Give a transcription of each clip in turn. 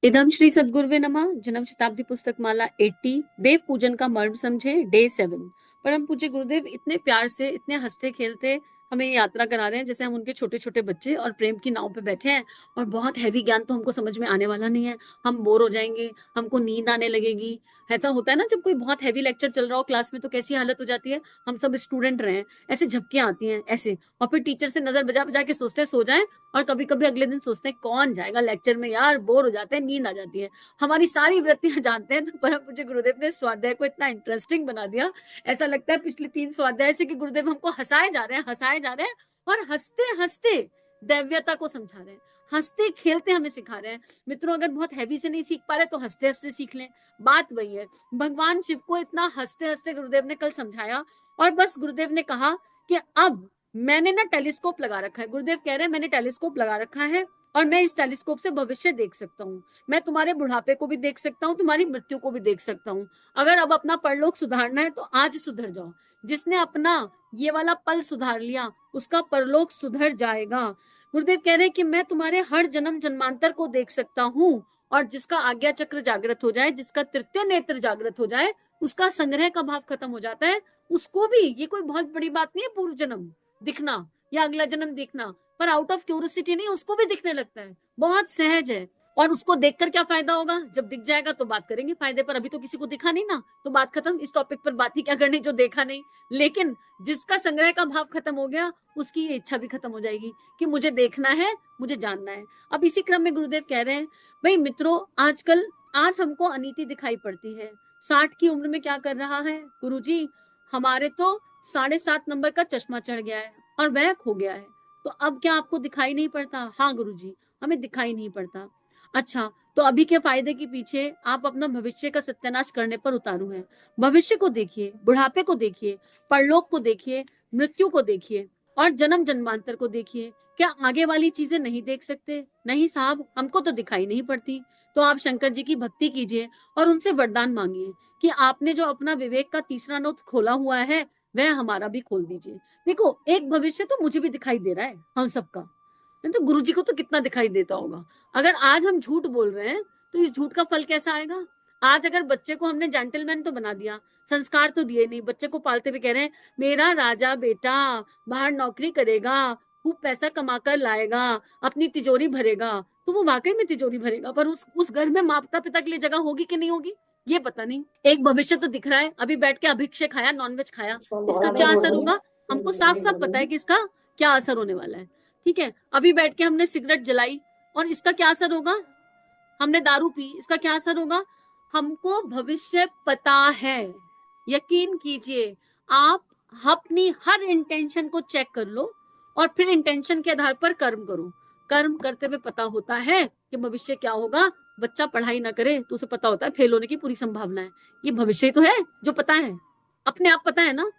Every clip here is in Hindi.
इदम श्री सद्गुरुवे नमः। जन्म शताब्दी पुस्तक माला 80 देव पूजन का मर्म समझे डे 7। परम पूज्य गुरुदेव इतने प्यार से, इतने हंसते खेलते हमें यात्रा करा रहे हैं जैसे हम उनके छोटे छोटे बच्चे और प्रेम की नाव पे बैठे हैं। और बहुत हैवी ज्ञान तो हमको समझ में आने वाला नहीं है। हम बोर हो जाएंगे, हमको नींद आने लगेगी। ऐसा होता है ना, जब कोई बहुत हैवी लेक्चर चल रहा हो क्लास में तो कैसी हालत हो जाती है। हम सब स्टूडेंट रहे हैं, ऐसे झपकियां आती हैं ऐसे, और फिर टीचर से नजर बजा बजा के सोचते हैं सो जाएं। और कभी कभी अगले दिन सोचते हैं कौन जाएगा लेक्चर में यार, बोर हो जाते हैं, नींद आ जाती है। हमारी सारी वृत्तियां जानते हैं। तो परम पूज्य गुरुदेव ने स्वाध्याय को इतना इंटरेस्टिंग बना दिया। ऐसा लगता है पिछले 3 स्वाध्याय से कि गुरुदेव हमको हंसाए जा रहे हैं, हंसाए जा रहे हैं, और हंसते हंसते दैव्यता को समझा रहे हैं, हंसते खेलते हमें सिखा रहे हैं। मित्रों, अगर बहुत हैवी से नहीं सीख पा रहे तो हंसते हंसते सीख लें। बात वही है। भगवान शिव को इतना हंसते हंसते गुरुदेव ने कल समझाया। और बस गुरुदेव ने कहा कि अब मैंने ना टेलीस्कोप लगा रखा है। गुरुदेव कह रहे हैं मैंने टेलीस्कोप लगा रखा है और मैं इस टेलीस्कोप से भविष्य देख सकता हूँ। मैं तुम्हारे बुढ़ापे को भी देख सकता हूँ, तुम्हारी मृत्यु को भी देख सकता हूँ। अगर अब अपना परलोक सुधारना है तो आज सुधर जाओ। जिसने अपना ये वाला पल सुधार लिया उसका परलोक सुधर जाएगा। गुरुदेव कह रहे हैं कि मैं तुम्हारे हर जन्म जन्मांतर को देख सकता हूँ। और जिसका आज्ञा चक्र जागृत हो जाए, जिसका तृतीय नेत्र जागृत हो जाए, उसका संग्रह का भाव खत्म हो जाता है। उसको भी ये कोई बहुत बड़ी बात नहीं है पूर्व जन्म दिखना या अगला जन्म देखना, पर आउट ऑफ क्यूरियोसिटी नहीं, उसको भी दिखने लगता है। बहुत सहज है। और उसको देखकर क्या फायदा होगा, जब दिख जाएगा तो बात करेंगे फायदे पर। अभी तो किसी को दिखा नहीं ना, तो बात खत्म। इस टॉपिक पर बात ही क्या करनी जो देखा नहीं। लेकिन जिसका संग्रह का भाव खत्म हो गया उसकी ये इच्छा भी खत्म हो जाएगी कि मुझे देखना है, मुझे जानना है। अब इसी क्रम में गुरुदेव कह रहे हैं, भाई मित्रों, आजकल आज हमको अनीति दिखाई पड़ती है। 60 की उम्र में क्या कर रहा है गुरुजी, हमारे तो 7.5 नंबर का चश्मा चढ़ गया है और वह खो गया है। तो अब क्या आपको दिखाई नहीं पड़ता? हाँ गुरुजी, हमें दिखाई नहीं पड़ता। अच्छा, तो अभी के फायदे के पीछे आप अपना भविष्य का सत्यानाश करने पर उतारू हैं। भविष्य को देखिए, बुढ़ापे को देखिए, परलोक को देखिए, मृत्यु को देखिए और जन्म जन्मांतर को देखिए। क्या आगे वाली चीजें नहीं देख सकते? नहीं साहब, हमको तो दिखाई नहीं पड़ती। तो आप शंकर जी की भक्ति कीजिए और उनसे वरदान मांगिए कि आपने जो अपना विवेक का तीसरा नोट खोला हुआ है वह हमारा भी खोल दीजिए। देखो, एक भविष्य तो मुझे भी दिखाई दे रहा है, हम सबका। नहीं तो गुरु जी को तो कितना दिखाई देता होगा। अगर आज हम झूठ बोल रहे हैं तो इस झूठ का फल कैसा आएगा? आज अगर बच्चे को हमने जेंटलमैन तो बना दिया, संस्कार तो दिए नहीं, बच्चे को पालते हुए कह रहे हैं मेरा राजा बेटा बाहर नौकरी करेगा, खूब पैसा कमा कर लाएगा, अपनी तिजोरी भरेगा, तो वो वाकई में तिजोरी भरेगा, पर उस घर में माता पिता के लिए जगह होगी कि नहीं होगी ये पता नहीं। एक भविष्य तो दिख रहा है, अभी बैठ के अभिक्षेक खाया, नॉनवेज खाया, इसका क्या असर होगा? हमको साफ साफ पता है कि इसका क्या असर होने वाला है। ठीक है, अभी बैठ के हमने सिगरेट जलाई और इसका क्या असर होगा? हमने दारू पी, इसका क्या असर होगा? हमको भविष्य पता है। यकीन कीजिए, आप अपनी हर इंटेंशन को चेक कर लो और फिर इंटेंशन के आधार पर कर्म करो। कर्म करते हुए पता होता है कि भविष्य क्या होगा। बच्चा पढ़ाई ना करे तो उसे पता होता है फेल होने की पूरी संभावना है। ये भविष्य तो है जो पता है, अपने आप पता है ना।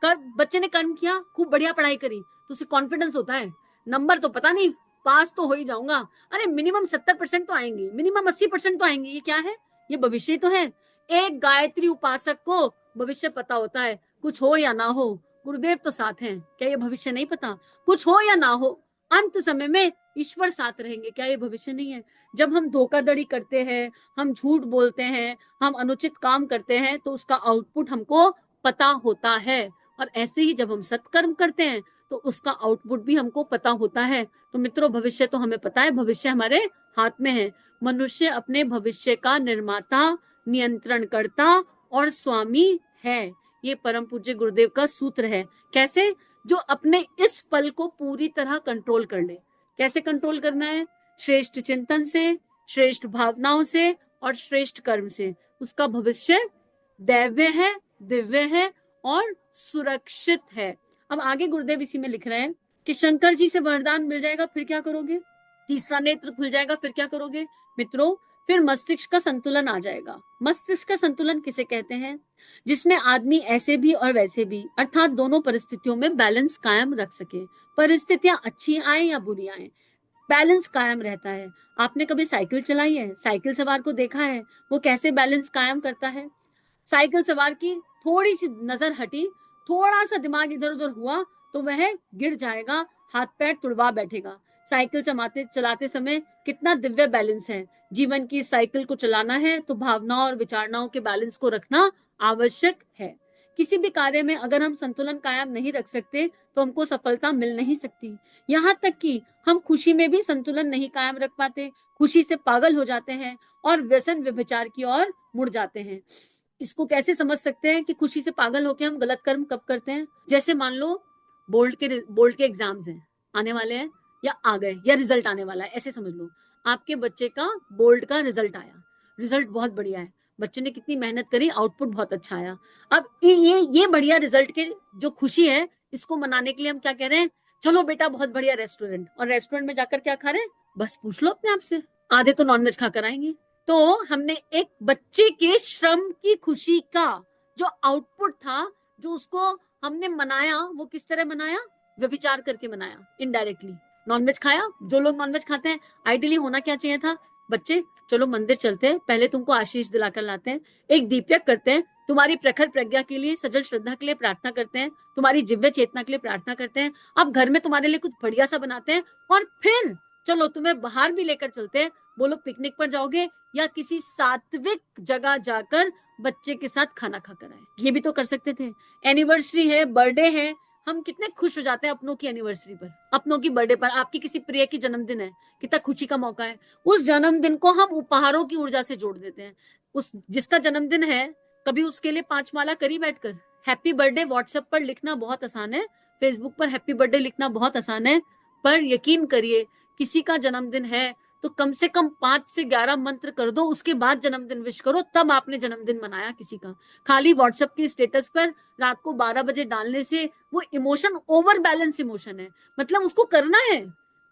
कर बच्चे ने कर्म किया, खूब बढ़िया पढ़ाई करी, तो उसे कॉन्फिडेंस होता है। नंबर तो पता नहीं, पास तो हो ही जाऊंगा। अरे मिनिमम 70% तो आएंगे, मिनिमम 80% तो आएंगे। ये क्या है? ये भविष्य तो है। एक गायत्री उपासक को भविष्य पता होता है, कुछ हो या ना हो, गुरुदेव तो साथ हैं। क्या ये भविष्य नहीं पता? कुछ हो या ना हो, अंत समय में ईश्वर साथ रहेंगे। क्या ये भविष्य नहीं है? जब हम धोखाधड़ी करते हैं, हम झूठ बोलते हैं, हम अनुचित काम करते हैं, तो उसका आउटपुट हमको पता होता है। और ऐसे ही जब हम सत्कर्म करते हैं तो उसका आउटपुट भी हमको पता होता है। तो मित्रों, भविष्य तो हमें पता है, भविष्य हमारे हाथ में है। मनुष्य अपने भविष्य का निर्माता, नियंत्रणकर्ता और स्वामी है। ये परम पूज्य गुरुदेव का सूत्र है। कैसे? जो अपने इस पल को पूरी तरह कंट्रोल कर ले। कैसे कंट्रोल करना है? श्रेष्ठ चिंतन से, श्रेष्ठ भावनाओं से और श्रेष्ठ कर्म से। उसका भविष्य दैव्य है, दिव्य है और सुरक्षित है। अब आगे गुरुदेव इसी में लिख रहे हैं कि शंकर जी से वरदान मिल जाएगा फिर क्या करोगे? तीसरा नेत्र खुल जाएगा फिर क्या करोगे? मित्रों, फिर मस्तिष्क का संतुलन आ जाएगा। मस्तिष्क का संतुलन किसे कहते हैं? जिसमें आदमी ऐसे भी और वैसे भी, अर्थात दोनों परिस्थितियों में बैलेंस कायम रख सके। परिस्थितियां अच्छी आए या बुरी आए, बैलेंस कायम रहता है। आपने कभी साइकिल चलाई है? साइकिल सवार को देखा है वो कैसे बैलेंस कायम करता है? साइकिल सवार की थोड़ी सी नजर हटी, थोड़ा सा दिमाग इधर उधर हुआ तो वह गिर जाएगा, हाथ पैर तुड़वा बैठेगा। साइकिल चलाते चलाते समय कितना दिव्य बैलेंस है। जीवन की साइकिल को चलाना है तो भावनाओं और विचारणाओं के बैलेंस को रखना आवश्यक है। किसी भी कार्य में अगर हम संतुलन कायम नहीं रख सकते तो हमको सफलता मिल नहीं सकती। यहाँ तक कि हम खुशी में भी संतुलन नहीं कायम रख पाते, खुशी से पागल हो जाते हैं और व्यसन व्यभिचार की ओर मुड़ जाते हैं। इसको कैसे समझ सकते हैं कि खुशी से पागल होकर हम गलत कर्म कब करते हैं? जैसे मान लो बोर्ड के एग्जाम्स हैं, आने वाले हैं या आ गए या रिजल्ट आने वाला है, ऐसे समझ लो। आपके बच्चे का बोर्ड का रिजल्ट आया, रिजल्ट बहुत बढ़िया है, बच्चे ने कितनी मेहनत करी, आउटपुट बहुत अच्छा आया। अब ये बढ़िया रिजल्ट के जो खुशी है, इसको मनाने के लिए हम क्या कह रहे हैं? चलो बेटा बहुत बढ़िया रेस्टोरेंट, और रेस्टोरेंट में जाकर क्या खा रहे हैं? बस पूछ लो अपने आप से, आधे तो नॉनवेज खाकर आएंगे। तो हमने एक बच्चे के श्रम की खुशी का जो आउटपुट था, जो उसको हमने मनाया, वो किस तरह मनाया? व्यभिचार करके मनाया, इनडायरेक्टली। नॉनवेज खाया, जो लोग नॉनवेज खाते हैं, आइडियली होना क्या चाहिए था? बच्चे चलो मंदिर चलते हैं, पहले तुमको आशीष दिलाकर लाते हैं, एक दीपयज्ञ करते हैं, तुम्हारी प्रखर प्रज्ञा के लिए, सजल श्रद्धा के लिए प्रार्थना करते हैं, तुम्हारी दिव्य चेतना के लिए प्रार्थना करते हैं, अब घर में तुम्हारे लिए कुछ बढ़िया सा बनाते हैं, और फिर चलो तुम्हें बाहर भी लेकर चलते हैं। बोलो पिकनिक पर जाओगे या किसी सात्विक जगह जाकर बच्चे के साथ खाना खाकर आए। ये भी तो कर सकते थे। एनिवर्सरी है, बर्थडे है, हम कितने खुश हो जाते हैं अपनों की एनिवर्सरी पर, अपनों की बर्थडे पर। आपकी किसी प्रिय की जन्मदिन है, कितना खुशी का मौका है। उस जन्मदिन को हम उपहारों की ऊर्जा से जोड़ देते हैं। उस जिसका जन्मदिन है, कभी उसके लिए 5 माला करी बैठकर। हैप्पी बर्थडे व्हाट्सएप पर लिखना बहुत आसान है, फेसबुक पर हैप्पी बर्थडे लिखना बहुत आसान है, पर यकीन करिए किसी का जन्मदिन है तो कम से कम 5 से 11 मंत्र कर दो, उसके बाद जन्मदिन विश करो, तब आपने जन्मदिन मनाया किसी का। खाली व्हाट्सएप के स्टेटस पर रात को 12 बजे डालने से वो इमोशन ओवर बैलेंस इमोशन है, मतलब उसको करना है।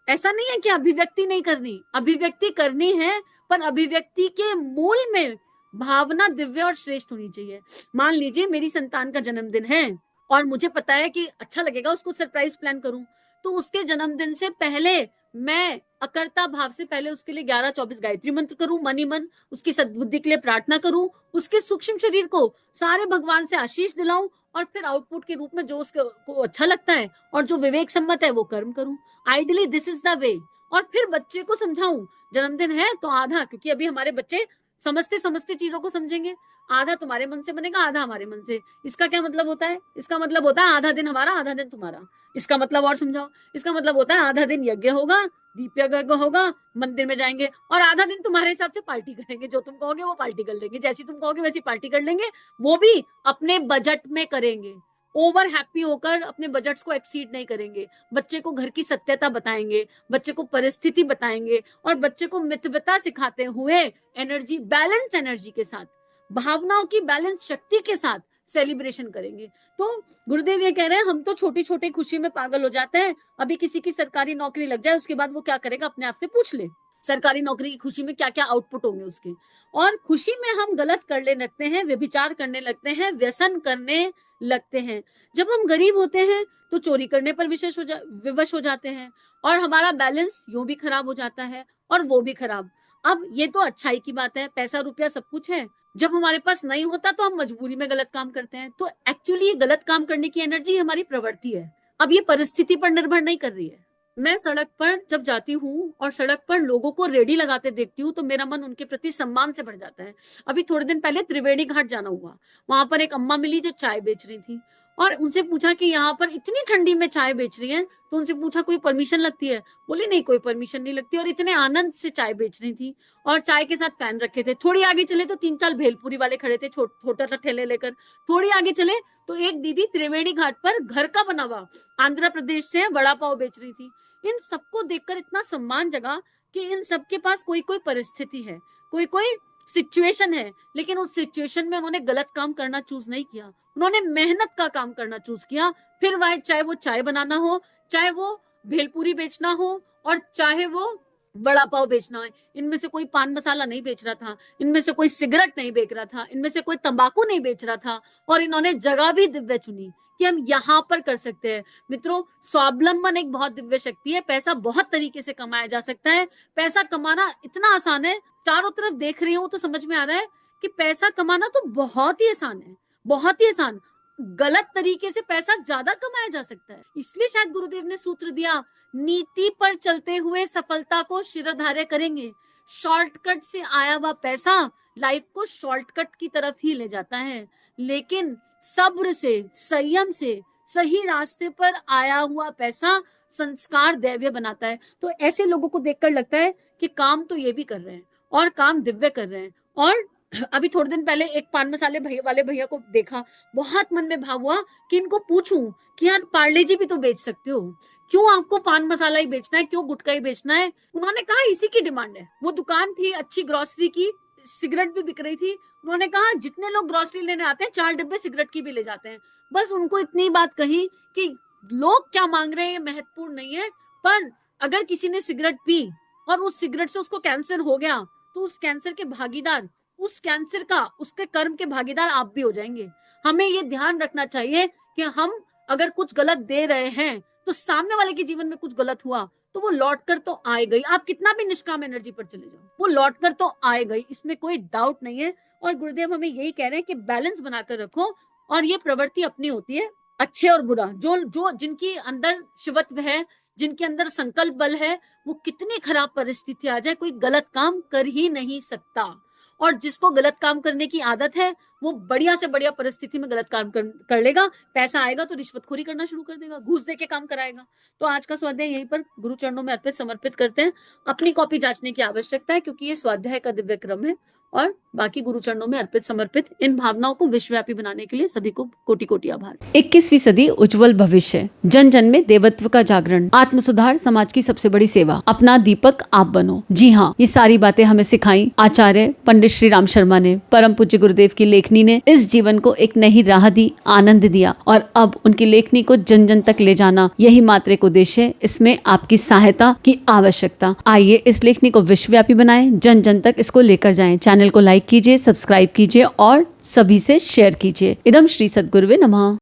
ऐसा नहीं है कि अभिव्यक्ति नहीं करनी, अभिव्यक्ति करनी है, पर अभिव्यक्ति के मूल में भावना दिव्य और श्रेष्ठ होनी चाहिए। मान लीजिए मेरी संतान का जन्मदिन है और मुझे पता है कि अच्छा लगेगा उसको सरप्राइज प्लान करूं, तो उसके जन्मदिन से पहले मैं अकर्ता भाव से पहले उसके लिए 11-24 गायत्री मंत्र करूं, मन ही मन उसकी सद्बुद्धि के लिए प्रार्थना करूं, उसके सूक्ष्म शरीर को सारे भगवान से आशीष दिलाऊं, और फिर आउटपुट के रूप में जो उसको अच्छा लगता है और जो विवेक सम्मत है वो कर्म करूं। Ideally this is the way. और फिर बच्चे को समझाऊं, जन्मदिन है तो आधा, क्योंकि अभी हमारे बच्चे समझते समझते चीजों को समझेंगे, आधा तुम्हारे मन से बनेगा, आधा हमारे मन से। इसका क्या मतलब होता है? इसका मतलब होता है आधा दिन हमारा, आधा दिन तुम्हारा। इसका मतलब और समझाओ। इसका मतलब होता है आधा दिन यज्ञ होगा, दीप यज्ञ होगा, मंदिर में जाएंगे, और आधा दिन तुम्हारे हिसाब से पार्टी करेंगे, जो तुम कहोगे वो पार्टी कर लेंगे, जैसी तुम कहोगे वैसी पार्टी कर लेंगे, वो भी अपने बजट में करेंगे। ओवर हैप्पी होकर अपने बजट्स को एक्सीड नहीं करेंगे। बच्चे को घर की सत्यता बताएंगे, बच्चे को परिस्थिति बताएंगे, और बच्चे को मितव्यता सिखाते हुए एनर्जी, बैलेंस एनर्जी के साथ, भावनाओं की बैलेंस शक्ति के साथ सेलिब्रेशन करेंगे। तो गुरुदेव ये कह रहे हैं हम तो छोटी छोटी खुशी में पागल हो जाते हैं। अभी किसी की सरकारी नौकरी लग जाए, उसके बाद वो क्या करेगा अपने आप से पूछ ले, सरकारी नौकरी की खुशी में क्या क्या आउटपुट होंगे उसके। और खुशी में हम गलत करने लगते हैं, व्यभिचार करने लगते हैं, व्यसन करने लगते हैं। जब हम गरीब होते हैं तो चोरी करने पर विवश हो जाते हैं, और हमारा बैलेंस यूं भी खराब हो जाता है और वो भी खराब। अब ये तो अच्छाई की बात है, पैसा रुपया सब कुछ है। जब हमारे पास नहीं होता तो हम मजबूरी में गलत काम करते हैं। तो एक्चुअली ये गलत काम करने की एनर्जी हमारी प्रवृत्ति है, अब ये परिस्थिति पर निर्भर नहीं कर रही है। मैं सड़क पर जब जाती हूँ और सड़क पर लोगों को रेडी लगाते देखती हूँ तो मेरा मन उनके प्रति सम्मान से भर जाता है। अभी थोड़े दिन पहले त्रिवेणी घाट जाना हुआ, वहां पर एक अम्मा मिली जो चाय बेच रही थी, और उनसे पूछा कि यहाँ पर इतनी ठंडी में चाय बेच रही है, तो उनसे पूछा कोई परमिशन लगती है? बोली नहीं, कोई परमिशन नहीं लगती, और इतने आनंद से चाय बेच रही थी, और चाय के साथ फैन रखे थे। थोड़ी आगे चले तो 3-4 भेलपुरी वाले खड़े थे, छोटा सा ठेले लेकर। थोड़ी आगे चले तो एक दीदी त्रिवेणी घाट पर घर का बना हुआ आंध्र प्रदेश से वड़ा पाव बेच रही थी। इन सबको देखकर इतना सम्मान जगा कि इन सबके पास कोई कोई परिस्थिति है, कोई कोई सिचुएशन है, लेकिन उस सिचुएशन में उन्होंने गलत काम करना चूज नहीं किया, उन्होंने मेहनत का काम करना चूज किया। फिर वह चाहे वो चाय बनाना हो, चाहे वो भेलपुरी बेचना हो, और चाहे वो वड़ा पाव बेचना है। इनमें से कोई पान मसाला नहीं बेच रहा था, इनमें से कोई सिगरेट नहीं बेच रहा था, इनमें से कोई तंबाकू नहीं बेच रहा था, और इन्होंने जगह भी दिव्य चुनी कि हम यहाँ पर कर सकते हैं। मित्रों, स्वावलंबन एक बहुत दिव्य शक्ति है। पैसा बहुत तरीके से कमाया जा सकता है, पैसा कमाना इतना आसान है, चारों तरफ देख रही हूं तो समझ में आ रहा है कि पैसा कमाना तो बहुत ही आसान है, बहुत ही आसान। गलत तरीके से पैसा ज्यादा कमाया जा सकता है। इसलिए शायद गुरुदेव ने सूत्र दिया, नीति पर चलते हुए सफलता को शिरोधार्य करेंगे। शॉर्टकट से आया हुआ पैसा लाइफ को शॉर्टकट की तरफ ही ले जाता है, लेकिन सब्र से, संयम से, सही रास्ते पर आया हुआ पैसा संस्कार दैव्य बनाता है। तो ऐसे लोगों को देखकर लगता है कि काम तो ये भी कर रहे हैं और काम दिव्य कर रहे हैं। और अभी थोड़े दिन पहले एक पान मसाले वाले भैया को देखा, बहुत मन में भाव हुआ कि इनको पूछूं कि यार पार्ले जी भी तो बेच सकते हो, क्यों आपको पान मसाला ही बेचना है, क्यों गुटखा ही बेचना है? उन्होंने कहा इसी की डिमांड है। वो दुकान थी अच्छी ग्रोसरी की, सिगरेट भी बिक रही थी। उन्होंने कहा जितने लोग ग्रोसरी लेने आते हैं 4 डिब्बे सिगरेट की भी ले जाते हैं। बस उनको इतनी बात कही कि लोग क्या मांग रहे हैं ये महत्वपूर्ण नहीं है, पर अगर किसी ने सिगरेट पी और उस सिगरेट से उसको कैंसर हो गया तो उस कैंसर के भागीदार, उस कैंसर का, उसके कर्म के भागीदार आप भी हो जाएंगे। हमें ये ध्यान रखना चाहिए कि हम अगर कुछ गलत दे रहे हैं तो सामने वाले के जीवन में कुछ गलत हुआ तो वो लौट कर तो आएगा ही। आप कितना भी निष्काम एनर्जी पर चले जाओ, वो लौट कर तो आएगा ही, इसमें कोई डाउट नहीं है। और गुरुदेव हमें यही कह रहे हैं कि बैलेंस बनाकर रखो, और ये प्रवृत्ति अपनी होती है, अच्छे और बुरा। जो जो जिनकी अंदर शिवत्व है, जिनके अंदर संकल्प बल है, वो कितनी खराब परिस्थिति आ जाए कोई गलत काम कर ही नहीं सकता। और जिसको गलत काम करने की आदत है वो बढ़िया से बढ़िया परिस्थिति में गलत काम कर लेगा। पैसा आएगा तो रिश्वतखोरी करना शुरू कर देगा, घूस दे के काम कराएगा। तो आज का स्वाध्याय यहीं पर गुरु चरणों में अर्पित समर्पित करते हैं। अपनी कॉपी जांचने की आवश्यकता है क्योंकि ये स्वाध्याय का दिव्य क्रम है, और बाकी गुरु चरणों में अर्पित समर्पित। इन भावनाओं को विश्वव्यापी बनाने के लिए सभी को कोटि कोटि आभार। 21वीं सदी उज्जवल भविष्य, जन जन में देवत्व का जागरण, आत्म सुधार समाज की सबसे बड़ी सेवा, अपना दीपक आप बनो। जी हाँ, ये सारी बातें हमें सिखाई आचार्य पंडित श्री राम शर्मा ने। परम पूज्य गुरुदेव की लेखनी ने इस जीवन को एक नई राह दी, आनंद दिया, और अब उनकी लेखनी को जन जन तक ले जाना यही मात्र एक उद्देश्य है। इसमें आपकी सहायता की आवश्यकता। आइए इस लेखनी को विश्वव्यापी बनाएं, जन जन तक इसको लेकर जाएं। चैनल को लाइक कीजिए, सब्सक्राइब कीजिए और सभी से शेयर कीजिए। इदम श्री सद्गुरुवे नमः।